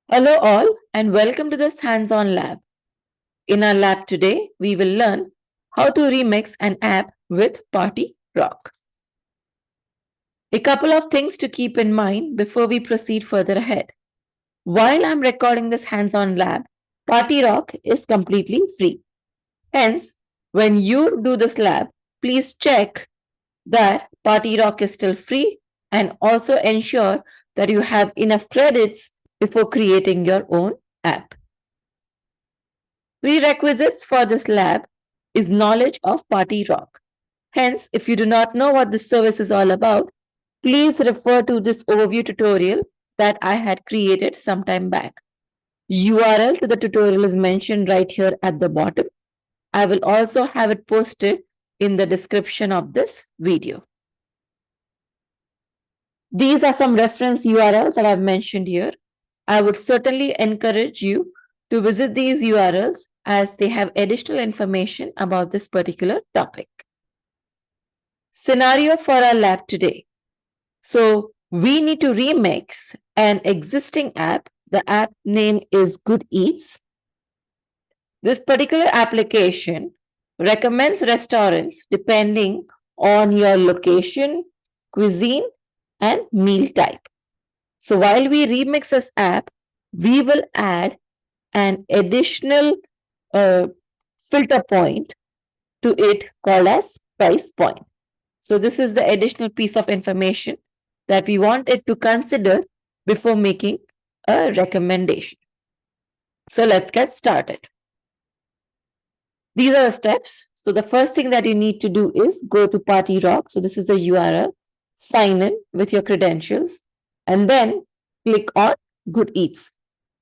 Hello all and welcome to this hands-on lab. In our lab today, we will learn how to remix an app with PartyRock. A couple of things to keep in mind before we proceed further ahead. While I'm recording this hands-on lab, PartyRock is completely free. Hence, when you do this lab, please check that PartyRock is still free and also ensure that you have enough credits before creating your own app. Prerequisites for this lab is knowledge of PartyRock. Hence, if you do not know what this service is all about, please refer to this overview tutorial that I had created some time back. URL to the tutorial is mentioned right here at the bottom. I will also have it posted in the description of this video. These are some reference URLs that I've mentioned here. I would certainly encourage you to visit these URLs as they have additional information about this particular topic. Scenario for our lab today. So we need to remix an existing app. The app name is Good Eats. This particular application recommends restaurants depending on your location, cuisine, and meal type. So while we remix this app, we will add an additional filter point to it called as price point. So this is the additional piece of information that we want it to consider before making a recommendation. So let's get started. These are the steps. So the first thing that you need to do is go to PartyRock. So this is the URL. Sign in with your credentials and then click on Good Eats.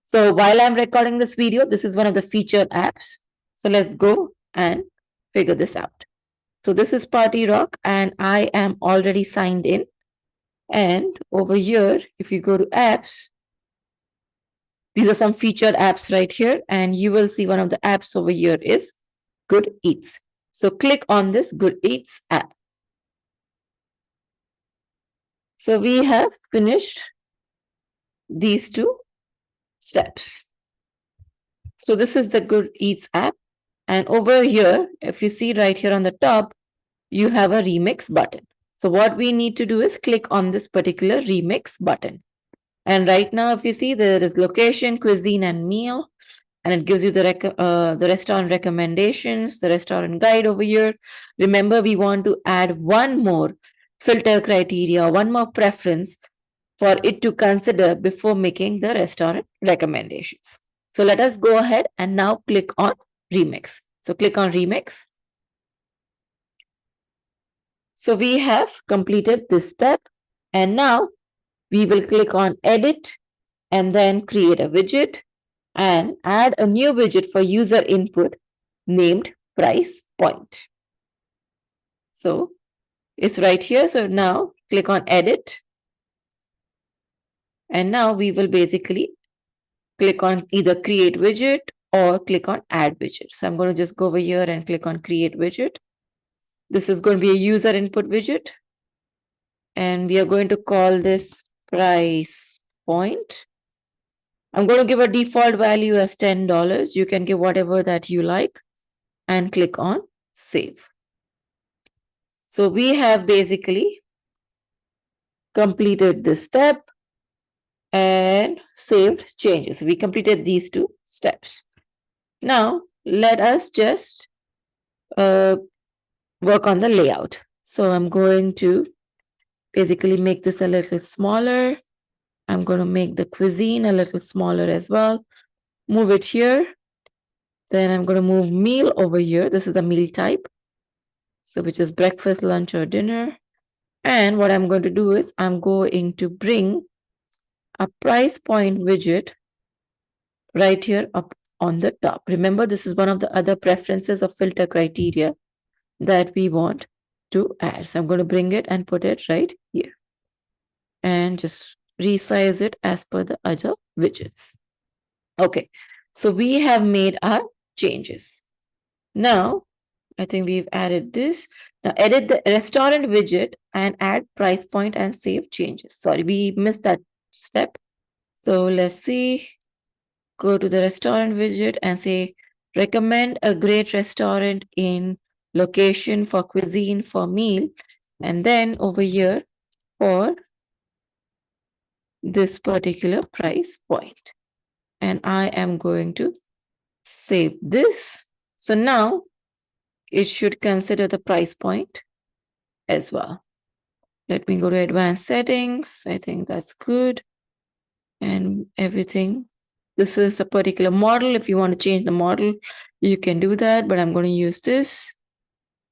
So while I'm recording this video, this is one of the featured apps. So let's go and figure this out. So this is PartyRock and I am already signed in. And over here, if you go to apps, these are some featured apps right here. And you will see one of the apps over here is Good Eats. So click on this Good Eats app. So we have finished these two steps. So this is the Good Eats app. And over here, if you see right here on the top, you have a remix button. So what we need to do is click on this particular remix button. And right now, if you see, there is location, cuisine, and meal. And it gives you the restaurant recommendations, the restaurant guide over here. Remember, we want to add one more filter criteria, one more preference for it to consider before making the restaurant recommendations. So let us go ahead and now click on Remix. So click on Remix. So we have completed this step. And now we will click on Edit and then create a widget and add a new widget for user input named Price Point. So it's right here. So now click on Edit. And now we will basically click on either Create Widget or click on Add Widget. So I'm going to just go over here and click on Create Widget. This is going to be a user input widget. And we are going to call this Price Point. I'm going to give a default value as $10. You can give whatever that you like and click on Save. So we have basically completed this step and saved changes. We completed these two steps. Now, let us just work on the layout. So I'm going to basically make this a little smaller. I'm going to make the cuisine a little smaller as well. Move it here. Then I'm going to move meal over here. This is a meal type. So which is breakfast, lunch, or dinner. And what I'm going to do is I'm going to bring a price point widget right here up on the top. Remember, this is one of the other preferences of filter criteria that we want to add. So I'm going to bring it and put it right here. And just resize it as per the other widgets. Okay, so we have made our changes. Now, I think we've added this. Now edit the restaurant widget and add price point and save changes. Sorry, we missed that step. So let's see. go to the restaurant widget and say, recommend a great restaurant in location for cuisine for meal. And then over here for this particular price point. And I am going to save this. So now it should consider the price point as well. Let me go to advanced settings. I think that's good. And everything. This is a particular model. If you want to change the model, you can do that, but I'm going to use this.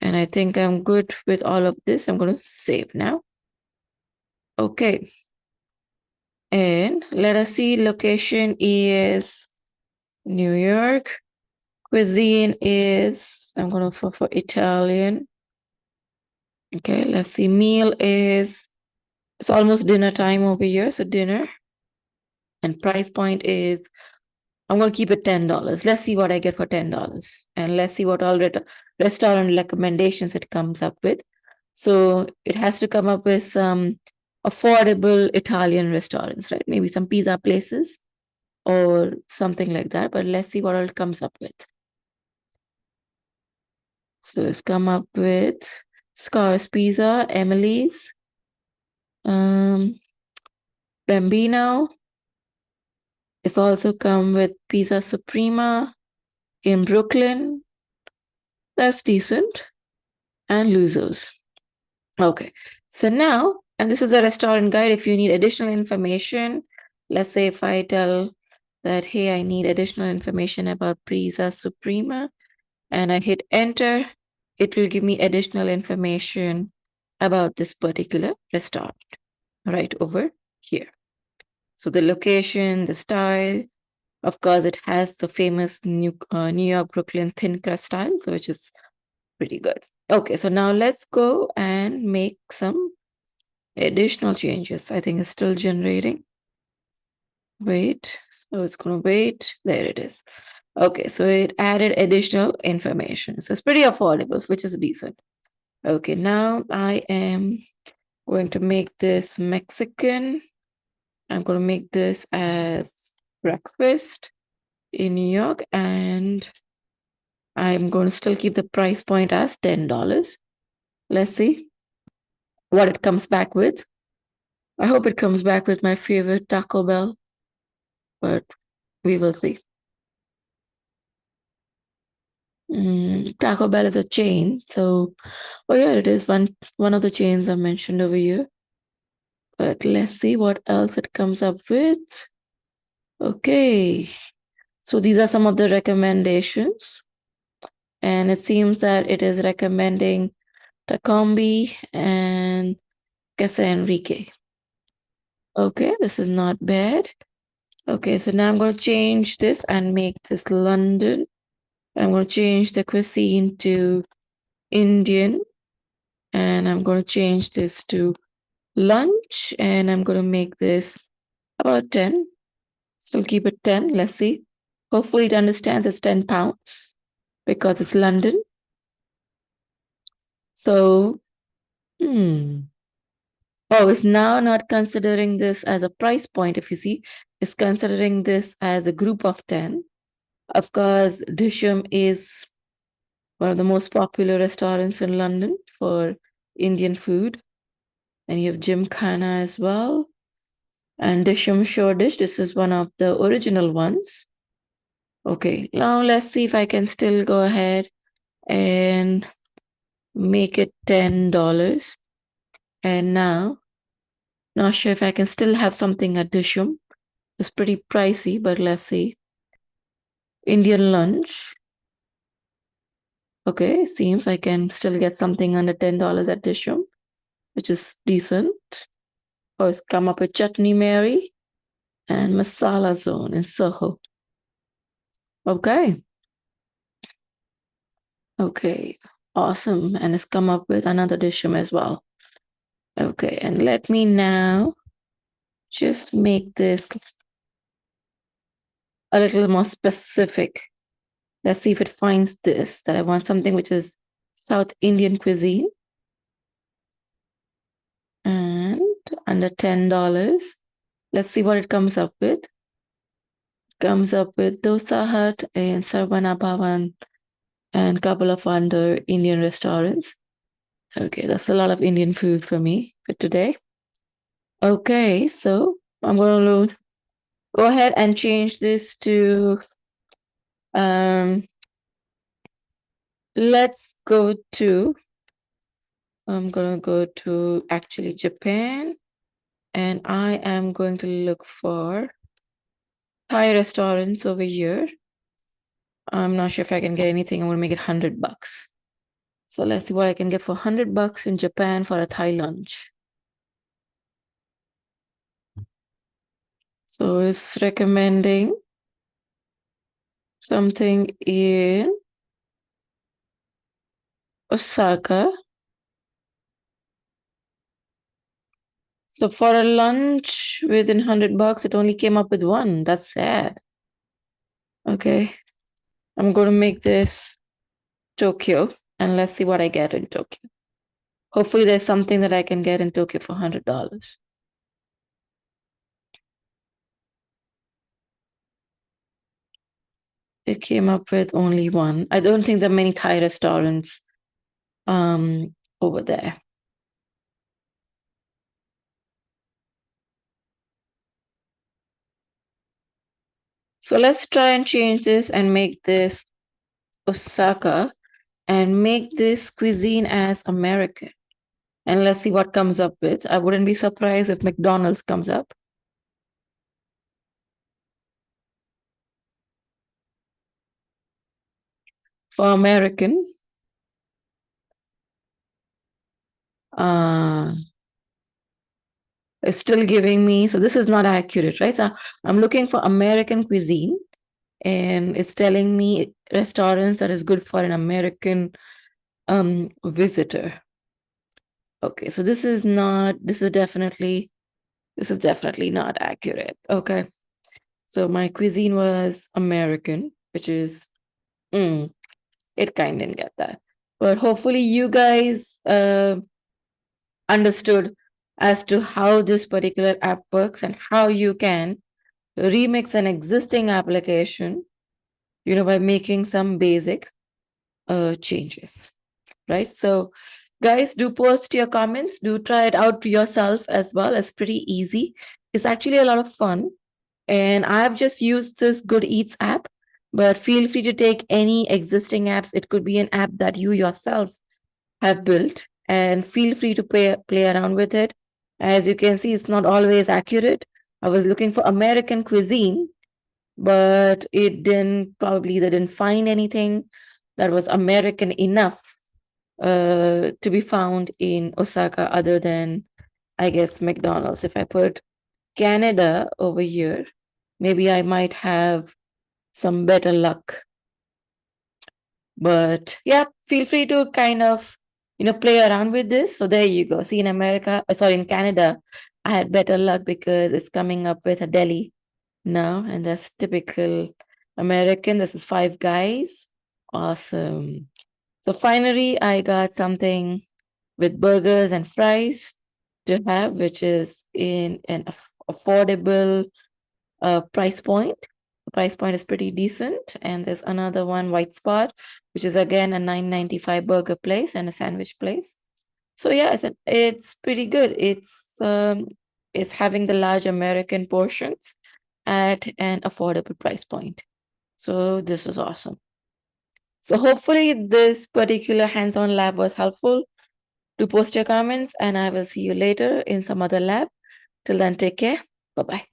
And I think I'm good with all of this. I'm going to save now. Okay. And let us see, location is New York. Cuisine is, I'm going to for Italian. Okay, let's see, meal is, it's almost dinner time over here. So dinner. And price point is, I'm going to keep it $10. Let's see what I get for $10. And let's see what all restaurant recommendations it comes up with. So it has to come up with some affordable Italian restaurants, right? Maybe some pizza places or something like that. But let's see what all it comes up with. So it's come up with Scar's Pizza, Emily's, Bambino. It's also come with Pizza Suprema in Brooklyn. That's decent. And Luzos. Okay. So now, and this is the restaurant guide. If you need additional information, let's say if I tell that, hey, I need additional information about Pizza Suprema, and I hit enter, it will give me additional information about this particular restaurant right over here. So the location, the style, of course, it has the famous New York, Brooklyn thin crust style, so which is pretty good. Okay, so now let's go and make some additional changes. I think it's still generating. Wait, so it's going to wait. There it is. Okay, so it added additional information. So it's pretty affordable, which is decent. Okay, now I am going to make this Mexican. I'm going to make this as breakfast in New York, and I'm going to still keep the price point as $10. Let's see what it comes back with. I hope it comes back with my favorite Taco Bell, but we will see. Taco Bell is a chain, so oh yeah, it is one of the chains I mentioned over here. But let's see what else it comes up with. Okay, so these are some of the recommendations, and it seems that it is recommending Tacombi and Casa Enrique. Okay, this is not bad. Okay, so now I'm going to change this and make this London. I'm going to change the cuisine to Indian, and I'm going to change this to lunch, and I'm going to make this about 10. Still keep it 10. Let's see. Hopefully it understands it's 10 pounds because it's London. So, oh, it's now not considering this as a price point. If you see, it's considering this as a group of 10. Of course, Disham is one of the most popular restaurants in London for Indian food. And you have Gymkhana as well. And Disham Shoreditch, this is one of the original ones. Okay, now let's see if I can still go ahead and make it $10. And now, not sure if I can still have something at Disham. It's pretty pricey, but let's see. Indian lunch. Okay, seems I can still get something under $10 at Disham, which is decent. Oh, it's come up with Chutney Mary and Masala Zone in Soho. Okay. Okay, awesome. And it's come up with another Disham as well. Okay, and let me now just make this a little more specific. Let's see if it finds this, that I want something which is South Indian cuisine. And under $10. Let's see what it comes up with. comes up with Dosa Hut and Sarvana Bhavan and a couple of other Indian restaurants. Okay, that's a lot of Indian food for me for today. Okay, so I'm going to go ahead and change this to, let's go to, I'm going to go to actually Japan, and I am going to look for Thai restaurants over here. I'm not sure if I can get anything. I want to make it $100. So let's see what I can get for $100 in Japan for a Thai lunch. So it's recommending something in Osaka. So for a lunch within $100, it only came up with one. That's sad. Okay. I'm going to make this Tokyo, and let's see what I get in Tokyo. Hopefully there's something that I can get in Tokyo for $100. It came up with only one. I don't think there are many Thai restaurants over there. So let's try and change this and make this Osaka and make this cuisine as American. And let's see what comes up with. I wouldn't be surprised if McDonald's comes up. For American, it's still giving me, so this is not accurate, right? So I'm looking for American cuisine, and it's telling me restaurants that is good for an American visitor. Okay, so this is definitely not accurate. Okay, so my cuisine was American, which is it kind of didn't get that, but hopefully you guys understood as to how this particular app works and how you can remix an existing application, by making some basic changes, right? So guys, do post your comments, do try it out yourself as well. It's pretty easy. It's actually a lot of fun, and I've just used this Good Eats app, but feel free to take any existing apps. It could be an app that you yourself have built, and feel free to play around with it. As you can see, it's not always accurate. I was looking for American cuisine, but they didn't find anything that was American enough to be found in Osaka other than, I guess, McDonald's. If I put Canada over here, maybe I might have some better luck. But yeah, feel free to kind of, play around with this. So there you go. See, in Canada, I had better luck because it's coming up with a deli now, and that's typical American. This is Five Guys. Awesome. So finally, I got something with burgers and fries to have, which is in an affordable price point. The price point is pretty decent. And there's another one, White Spot, which is again a $9.95 burger place and a sandwich place. So yeah, it's pretty good. It's having the large American portions at an affordable price point. So this is awesome. So hopefully this particular hands-on lab was helpful. Do post your comments, and I will see you later in some other lab. Till then, take care. Bye-bye.